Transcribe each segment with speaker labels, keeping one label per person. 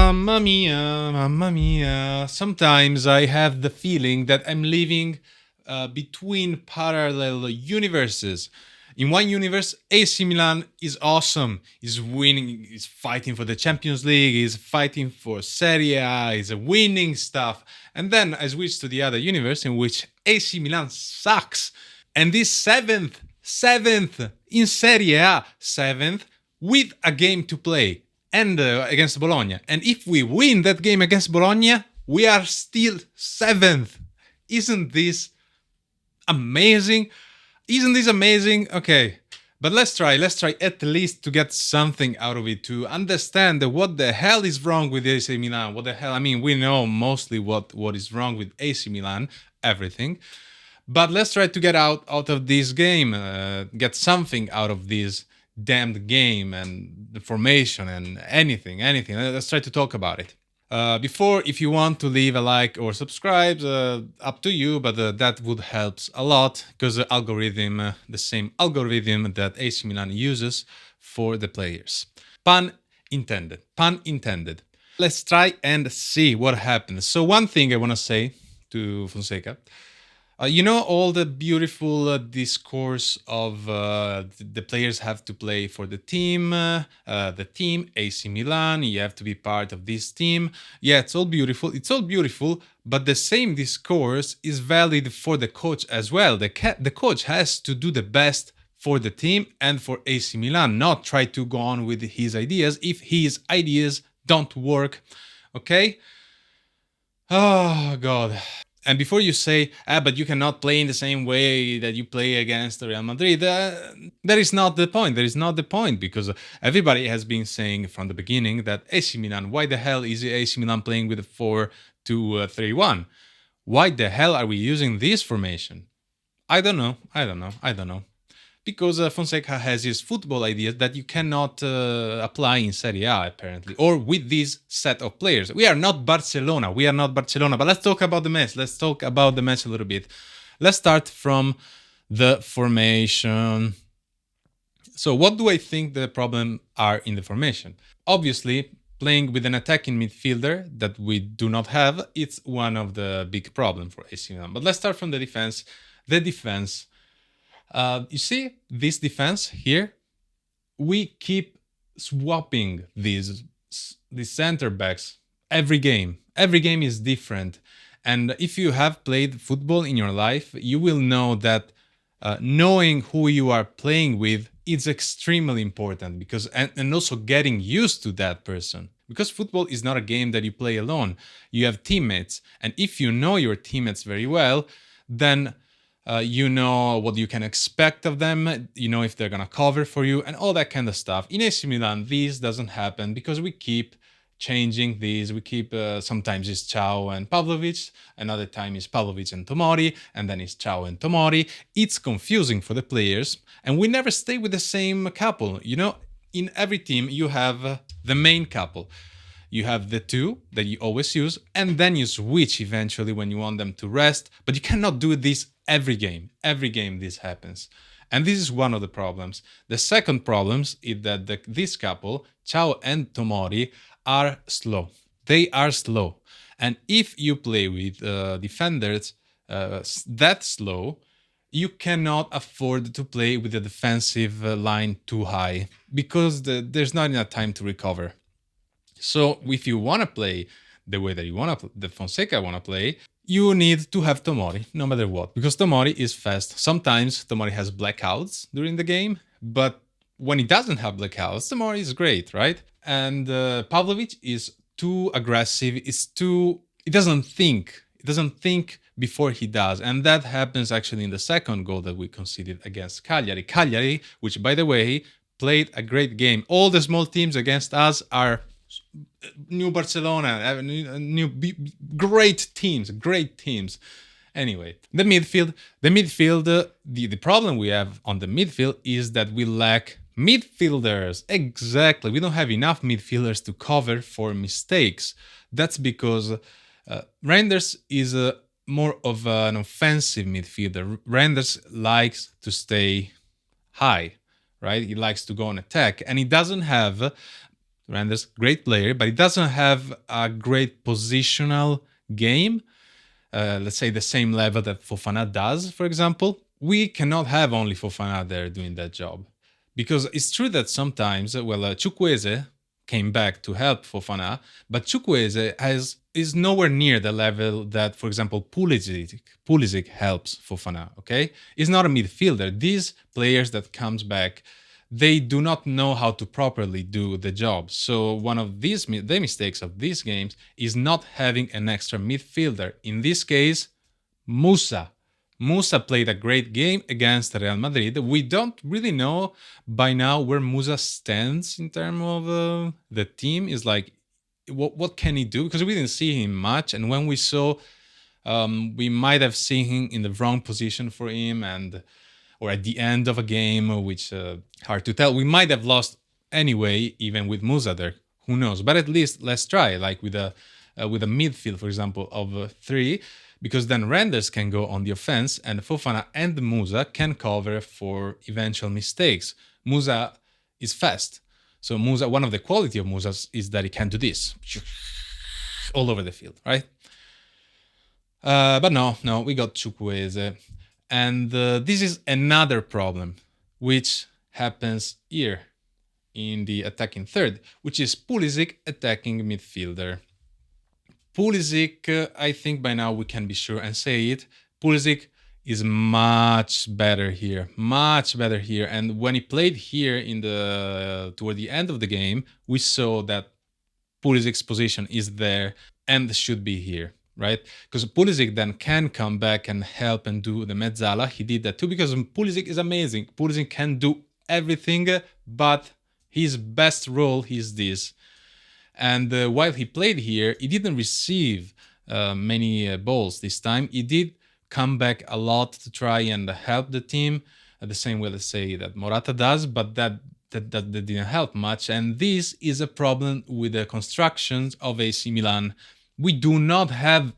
Speaker 1: Mamma mia, mamma mia. Sometimes I have the feeling that I'm living between parallel universes. In one universe, AC Milan is awesome, is winning, is fighting for the Champions League, is fighting for Serie A, is winning stuff. And then I switch to the other universe in which AC Milan sucks. And this seventh in Serie A, seventh with a game to play and against Bologna. And if we win that game against Bologna, we are still seventh. Isn't this amazing? Isn't this amazing? Okay, but let's try at least to get something out of it, to understand what the hell is wrong with AC Milan. What the hell? I mean, we know mostly what is wrong with AC Milan, everything. But let's try to get out of this game, get something out of this damned game and the formation and anything. Let's try to talk about it. Before, if you want to leave a like or subscribe, up to you, but that would help a lot because the same algorithm that AC Milan uses for the players. Pun intended. Let's try and see what happens. So one thing I want to say to Fonseca, you know, all the beautiful discourse of the players have to play for the team AC Milan, you have to be part of this team. Yeah, it's all beautiful, but the same discourse is valid for the coach as well. The coach has to do the best for the team and for AC Milan, not try to go on with his ideas if his ideas don't work. Okay? Oh, God. And before you say, but you cannot play in the same way that you play against Real Madrid, that is not the point. That is not the point, because everybody has been saying from the beginning that AC Milan, why the hell is AC Milan playing with a 4-2-3-1? Why the hell are we using this formation? I don't know. Because Fonseca has his football ideas that you cannot apply in Serie A, apparently, or with this set of players. We are not Barcelona, but let's talk about the match. A little bit. Let's start from the formation. So what do I think the problem are in the formation? Obviously, playing with an attacking midfielder that we do not have, it's one of the big problems for AC Milan. But let's start from the defense. The defense. You see this defense here? We keep swapping these center backs every game. Every game is different. And if you have played football in your life, you will know that knowing who you are playing with is extremely important, because and also getting used to that person. Because football is not a game that you play alone. You have teammates. And if you know your teammates very well, then you know what you can expect of them, you know if they're going to cover for you, and all that kind of stuff. In AC Milan, this doesn't happen because we keep changing these. We keep, sometimes it's Ciao and Pavlovic, another time it's Pavlovic and Tomori, and then it's Ciao and Tomori. It's confusing for the players, and we never stay with the same couple. You know, in every team, you have the main couple. You have the two that you always use, and then you switch eventually when you want them to rest, but you cannot do this every game. Every game this happens. And this is one of the problems. The second problem is that this couple, Ciao and Tomori, are slow. They are slow. And if you play with defenders that slow, you cannot afford to play with the defensive line too high, because there's not enough time to recover. So if you want to play the way that you want to, the Fonseca want to play, you need to have Tomori, no matter what, because Tomori is fast. Sometimes Tomori has blackouts during the game, but when he doesn't have blackouts, Tomori is great, right? And Pavlovic is too aggressive. He doesn't think. He doesn't think before he does. And that happens actually in the second goal that we conceded against Cagliari. Cagliari, which, by the way, played a great game. All the small teams against us are new Barcelona, great teams. Anyway, the midfield, the problem we have on the midfield is that we lack midfielders. Exactly, we don't have enough midfielders to cover for mistakes. That's because Reinders is more of an offensive midfielder. Reinders likes to stay high, right? He likes to go on attack, and he doesn't have Renders, great player, but he doesn't have a great positional game. Let's say the same level that Fofana does, for example. We cannot have only Fofana there doing that job. Because it's true that sometimes, Chukwueze came back to help Fofana, but Chukwueze is nowhere near the level that, for example, Pulisic helps Fofana, okay? He's not a midfielder. These players that comes back, they do not know how to properly do the job. So one of the mistakes of these games is not having an extra midfielder. In this case, Musa. Musa played a great game against Real Madrid. We don't really know by now where Musa stands in terms of the team. Is like, what can he do? Because we didn't see him much, and when we saw, we might have seen him in the wrong position for him, or at the end of a game, which hard to tell. We might have lost anyway, even with Musa there. Who knows? But at least let's try, like with a midfield, for example, of three, because then Renders can go on the offense, and Fofana and Musa can cover for eventual mistakes. Musa is fast, so Musa. One of the quality of Musa is that he can do this all over the field, right? But no, we got Chukwueze. And this is another problem, which happens here in the attacking third, which is Pulisic attacking midfielder. Pulisic, I think by now we can be sure and say it, Pulisic is much better here. And when he played here toward the end of the game, we saw that Pulisic's position is there and should be here, right? Because Pulisic then can come back and help and do the mezzala. He did that too, because Pulisic is amazing. Pulisic can do everything, but his best role is this. And while he played here, he didn't receive many balls this time. He did come back a lot to try and help the team, the same way, let's say, that Morata does, but that didn't help much. And this is a problem with the constructions of AC Milan. We do not have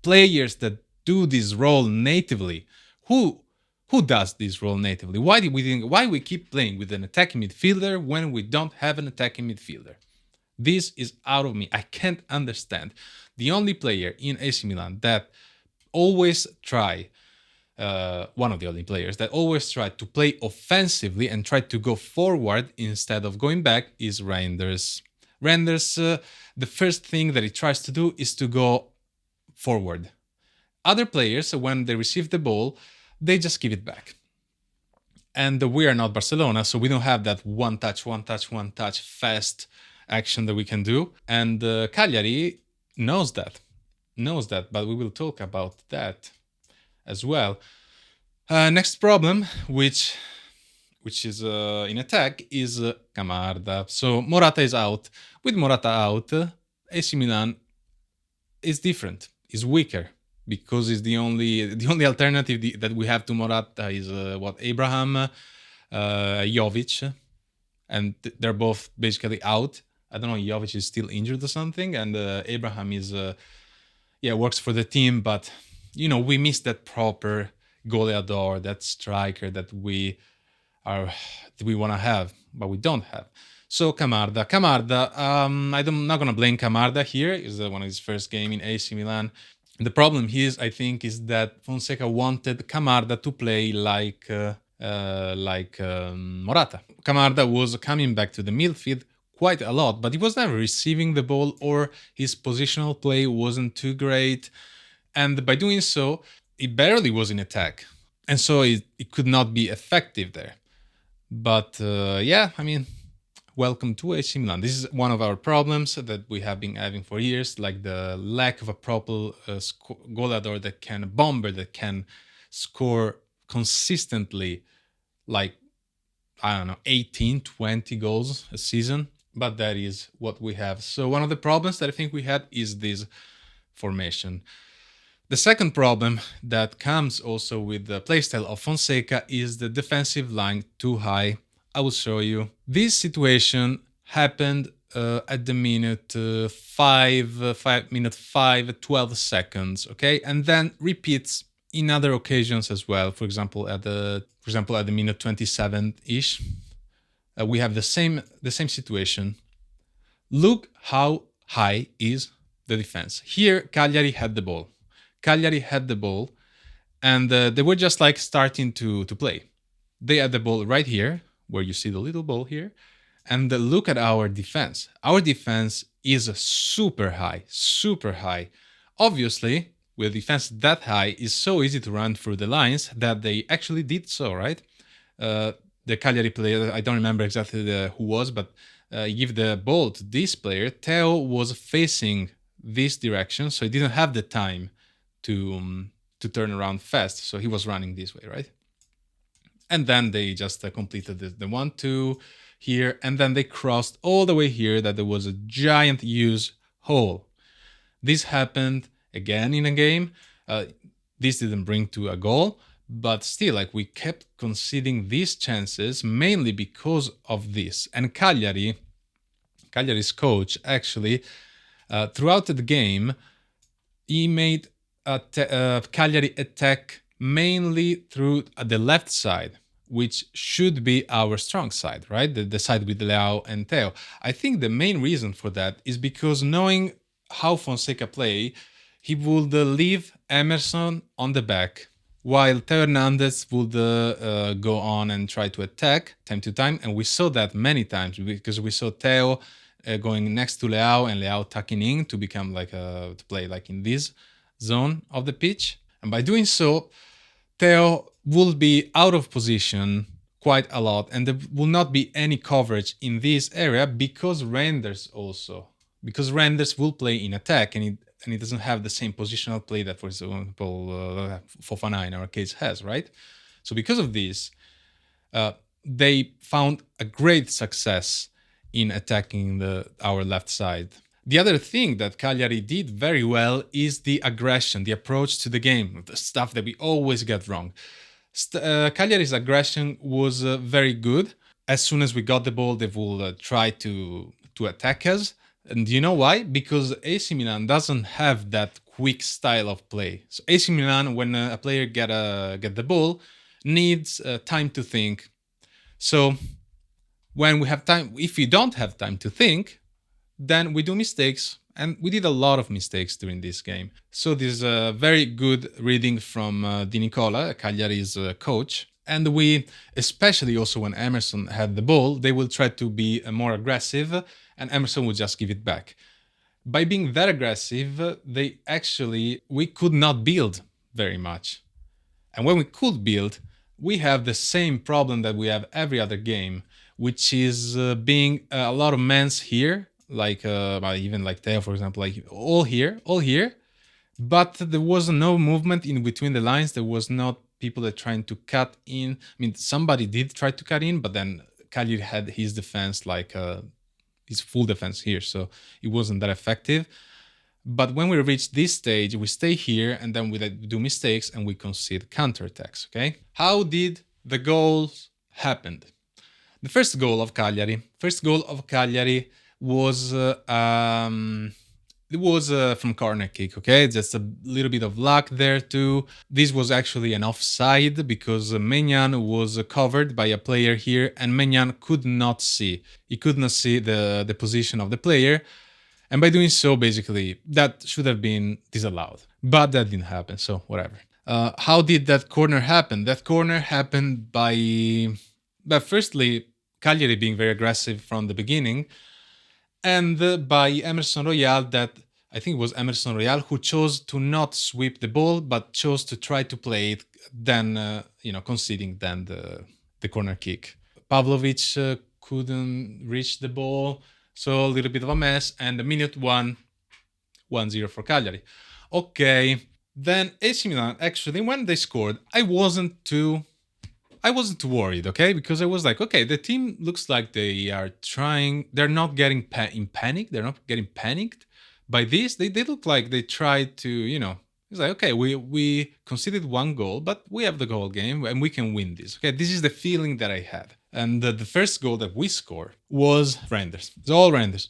Speaker 1: players that do this role natively. Who does this role natively? Why we keep playing with an attacking midfielder when we don't have an attacking midfielder? This is out of me. I can't understand. The only player in AC Milan that always try, one of the only players that always try to play offensively and try to go forward instead of going back is Reinders. Reinders, the first thing that he tries to do is to go forward. Other players, when they receive the ball, they just give it back. And we are not Barcelona, so we don't have that one touch fast action that we can do. And Cagliari knows that, but we will talk about that as well. Next problem, which is in attack, is Camarda. So Morata is out. With Morata out, AC Milan is different, is weaker, because it's the only alternative that we have to Morata is Abraham, Jovic, and they're both basically out. I don't know, Jovic is still injured or something, and Abraham is works for the team, but we miss that proper goleador, that striker that we want to have, but we don't have. So Camarda, I'm not gonna blame Camarda here. It's one of his first game in AC Milan. The problem here, I think, is that Fonseca wanted Camarda to play like Morata. Camarda was coming back to the midfield quite a lot, but he was never receiving the ball, or his positional play wasn't too great. And by doing so, he barely was in attack. And so it could not be effective there. But welcome to AC Milan. This is one of our problems that we have been having for years, like the lack of a proper goleador bomber that can score consistently, like, 18, 20 goals a season. But that is what we have. So one of the problems that I think we had is this formation. The second problem that comes also with the playstyle of Fonseca is the defensive line too high. I will show you. This situation happened at the minute 12 seconds, okay? And then repeats in other occasions as well. For example, at the minute 27-ish. we have the same situation. Look how high is the defense. Here, Cagliari had the ball. Cagliari had the ball, and they were just like starting to play. They had the ball right here, where you see the little ball here, and look at our defense. Our defense is super high, super high. Obviously, with defense that high, it's so easy to run through the lines that they actually did so, right? The Cagliari player, I don't remember exactly who was, but give the ball to this player. Theo was facing this direction, so he didn't have the time to turn around fast. So he was running this way, right? And then they just completed the 1-2 here, and then they crossed all the way here that there was a giant use hole. This happened again in a game. This didn't bring to a goal, but still, like, we kept conceding these chances mainly because of this. And Cagliari's coach actually, throughout the game, he made Cagliari attack mainly through the left side, which should be our strong side, right? The side with Leao and Theo. I think the main reason for that is because knowing how Fonseca play, he would leave Emerson on the back, while Theo Hernandez would go on and try to attack time to time. And we saw that many times because we saw Theo going next to Leao and Leao tucking in to become like to play like in this zone of the pitch. And by doing so, Theo will be out of position quite a lot, and there will not be any coverage in this area because Renders will play in attack, and he doesn't have the same positional play that, for example, Fofana in our case has, right? So because of this, they found a great success in attacking our left side. The other thing that Cagliari did very well is the aggression, the approach to the game, the stuff that we always get wrong. Cagliari's aggression was very good. As soon as we got the ball, they will try to attack us. And do you know why? Because AC Milan doesn't have that quick style of play. So AC Milan, when a player get the ball, needs time to think. So when we have time, if we don't have time to think, then we do mistakes, and we did a lot of mistakes during this game. So this is a very good reading from Di Nicola, Cagliari's coach. And we, especially also when Emerson had the ball, they will try to be more aggressive, and Emerson would just give it back. By being that aggressive, we could not build very much. And when we could build, we have the same problem that we have every other game, which is being a lot of men's here, like even like Theo, for example, like all here, but there was no movement in between the lines. There was not people that trying to cut in. I mean, somebody did try to cut in, but then Cagliari had his defense, like his full defense here, so it wasn't that effective. But when we reach this stage, we stay here, and then we do mistakes and we concede counterattacks. Okay, how did the goals happen? The first goal of Cagliari was from corner kick. Okay, just a little bit of luck there too. This was actually an offside because Maignan was covered by a player here, and Maignan could not see. He could not see the position of the player, and by doing so, basically that should have been disallowed. But that didn't happen, so whatever. How did that corner happen? That corner happened but firstly, Cagliari being very aggressive from the beginning, and by Emerson Royal, that I think it was Emerson Royal who chose to not sweep the ball, but chose to try to play it, then conceding then the corner kick. Pavlovic couldn't reach the ball, so a little bit of a mess, and minute 1-0 for Cagliari. Okay, then AC Milan, actually, when they scored, I wasn't too worried, okay? Because I was like, okay, the team looks like they are trying. They're not getting in panic. They're not getting panicked by this. They look like they tried to, it's like, okay, we conceded one goal, but we have the goal game and we can win this. Okay, this is the feeling that I had. And the first goal that we scored was Renders. It's all Renders.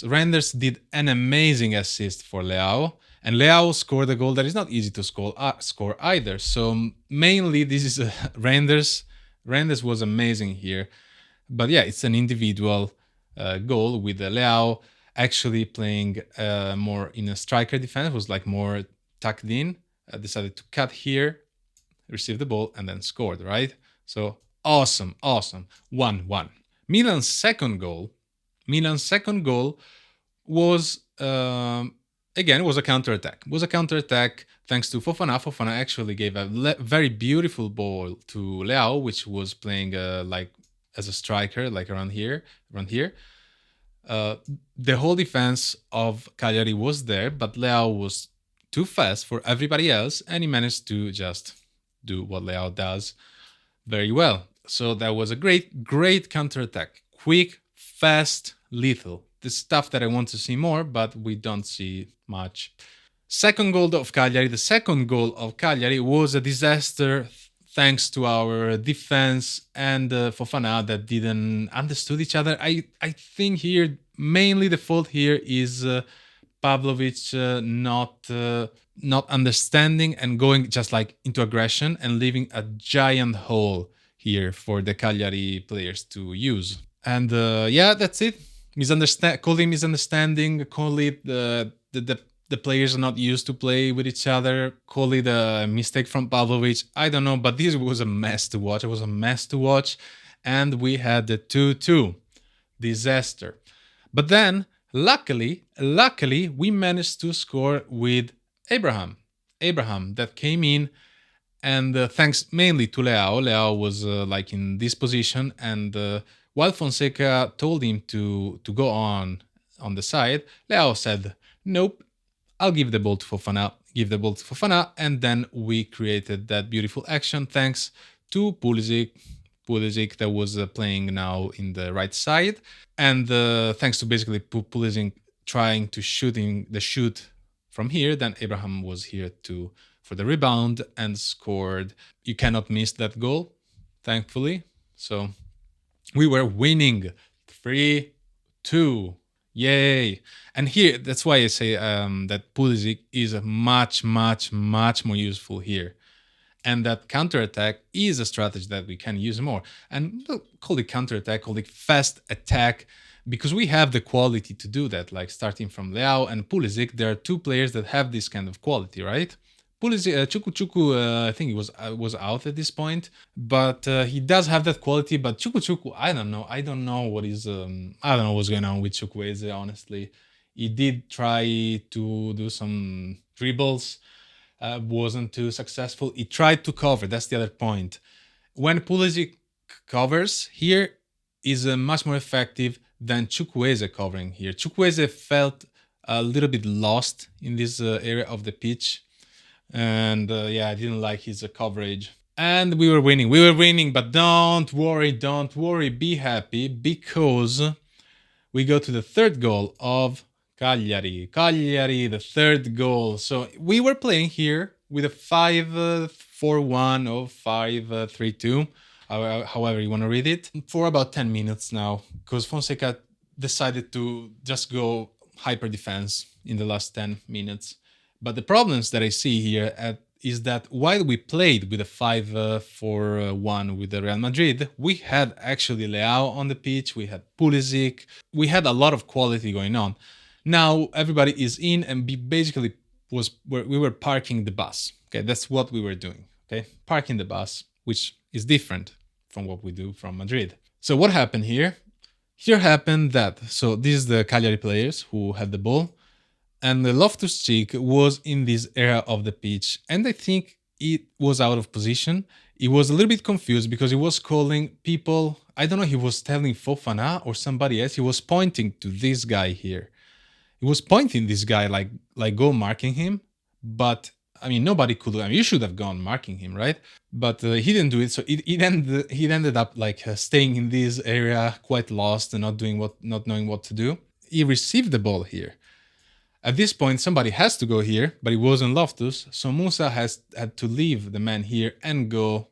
Speaker 1: Renders did an amazing assist for Leao. And Leao scored a goal that is not easy to score either. So mainly this is Renders. Renders was amazing here. But yeah, it's an individual goal with Leao actually playing more in a striker defense, was like more tucked in, decided to cut here, receive the ball, and then scored, right? So awesome, awesome. 1-1. Milan's second goal. Milan's second goal was again was a counter attack. Was a counter attack thanks to Fofana. Fofana actually gave a very beautiful ball to Leao, which was playing like as a striker, like around here, around here. The whole defense of Cagliari was there, but Leao was too fast for everybody else, and he managed to just do what Leao does very well. So that was a great counterattack. Quick, fast, lethal. The stuff that I want to see more, but we don't see much. Second goal of Cagliari. The second goal of Cagliari was a disaster thanks to our defense and Fofana that didn't understood each other. I think here mainly the fault here is Pavlovic not understanding and going just like into aggression and leaving a giant hole here for the Cagliari players to use. And yeah, that's it. Call it misunderstanding. Call it the players are not used to play with each other. Call it a mistake from Pavlovic. I don't know, but this was a mess to watch. It was a mess to watch, and we had the 2-2 disaster. But then, luckily, we managed to score with Abraham. Abraham that came in, and thanks mainly to Leao. Leao was like in this position, and while Fonseca told him to go on the side, Leao said, "Nope, I'll give the ball to Fofana." Give the ball to Fofana, and then we created that beautiful action thanks to Pulisic. Pulisic that was playing now in the right side, and thanks to basically Pulisic trying to shoot from here, then Abraham was here for the rebound and scored. You cannot miss that goal, thankfully. So we were winning 3-2. Yay. And here, that's why I say that Pulisic is much more useful here. And that counterattack is a strategy that we can use more. And call it counterattack, call it fast attack, because we have the quality to do that. Like starting from Leao and Pulisic, there are two players that have this kind of quality, right? Pulisic, Chuku, I think he was out at this point, but he does have that quality. But Chuku, I don't know I don't know what's going on with Chukwueze. Honestly, he did try to do some dribbles, wasn't too successful. He tried to cover. That's the other point. When Pulisic covers here, is much more effective than Chukwueze covering here. Chukwueze felt a little bit lost in this area of the pitch. And yeah, I didn't like his coverage. And we were winning, but don't worry, be happy, because we go to the third goal of Cagliari, the third goal. So we were playing here with a 5-4-1 or 5-3-2, however you want to read it, for about 10 minutes now, because Fonseca decided to just go hyper defense in the last 10 minutes. But the problems that I see here is that while we played with a 5-4-1 with the Real Madrid, we had actually Leao on the pitch, we had Pulisic, we had a lot of quality going on. Now everybody is in, and basically we were parking the bus. Okay, that's what we were doing. Okay, parking the bus, which is different from what we do from Madrid. So what happened here? Here happened that, so this is the Cagliari players who had the ball, and the Loftus-Cheek was in this area of the pitch, and I think it was out of position. He was a little bit confused because he was calling people, I don't know, he was telling Fofana or somebody else, he was pointing to this guy here. He was pointing this guy like go marking him, but I mean, nobody could, I mean, you should have gone marking him, right? But he didn't do it, so he ended up like staying in this area, quite lost and not knowing what to do. He received the ball here. At this point, somebody has to go here, but it wasn't Loftus, so Musa had to leave the man here and go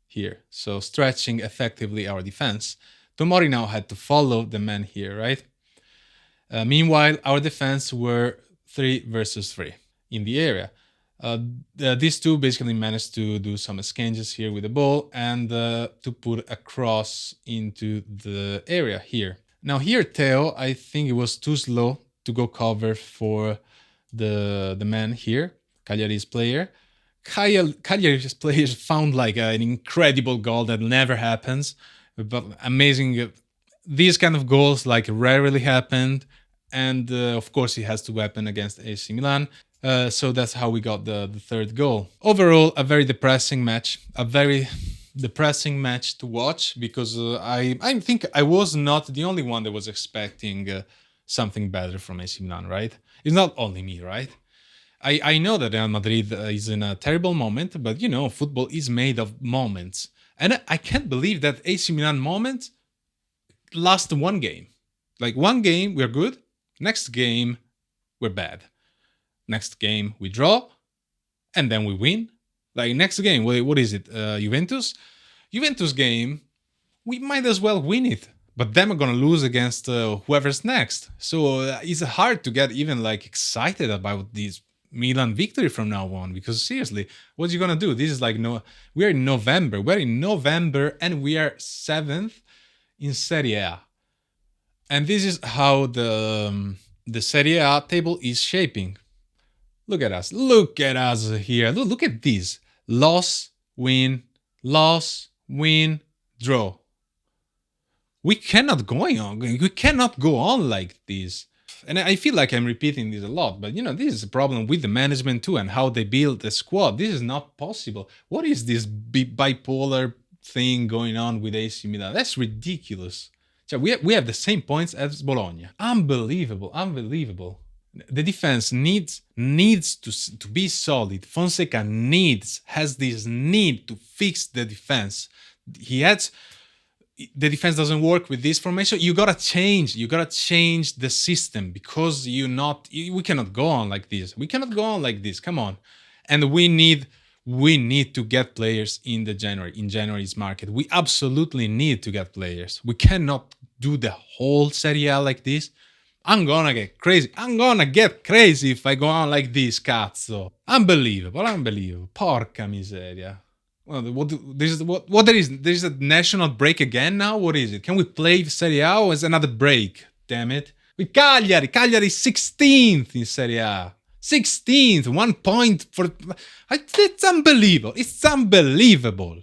Speaker 1: here, so stretching effectively our defense. Tomori now had to follow the man here, right? Meanwhile, our defense were 3 versus 3 in the area. Uh, these two basically managed to do some exchanges here with the ball and to put a cross into the area here. Now here, Theo, I think it was too slow to go cover for the man here, Cagliari's player. Cagliari's players found like an incredible goal that never happens, but amazing. These kind of goals like rarely happened, and of course it has to happen against AC Milan. So that's how we got the third goal. Overall, a very depressing match. A very depressing match to watch because I think I was not the only one that was expecting something better from AC Milan, right? It's not only me, right? I know that Real Madrid is in a terrible moment, but you know, football is made of moments. And I can't believe that AC Milan moment last one game. Like one game, we're good. Next game, we're bad. Next game, we draw. And then we win. Like next game, what is it? Juventus? Juventus game, we might as well win it. But then we're gonna lose against whoever's next. So it's hard to get even like excited about this Milan victory from now on, because seriously, what you gonna do? This is like we're in November. We're in November and we are 7th in Serie A. And this is how the Serie A table is shaping. Look at us. Look at us here. Look at this. Loss, win, draw. We cannot go on. We cannot go on like this. And I feel like I'm repeating this a lot, but you know, this is a problem with the management too and how they build the squad. This is not possible. What is this bipolar thing going on with AC Milan? That's ridiculous. So we have the same points as Bologna. Unbelievable, unbelievable. The defense needs to be solid. Fonseca has this need to fix the defense. The defense doesn't work with this formation. You gotta change the system because we cannot go on like this. We cannot go on like this. Come on. And we need to get players in January's market. We absolutely need to get players. We cannot do the whole Serie A like this. I'm gonna get crazy. I'm gonna get crazy if I go on like this, cazzo. Unbelievable. Porca miseria. Well, what there is? There's a national break again now? What is it? Can we play Serie A or is another break? Damn it. With Cagliari 16th in Serie A. 16th, 1 point for... It's unbelievable. It's unbelievable.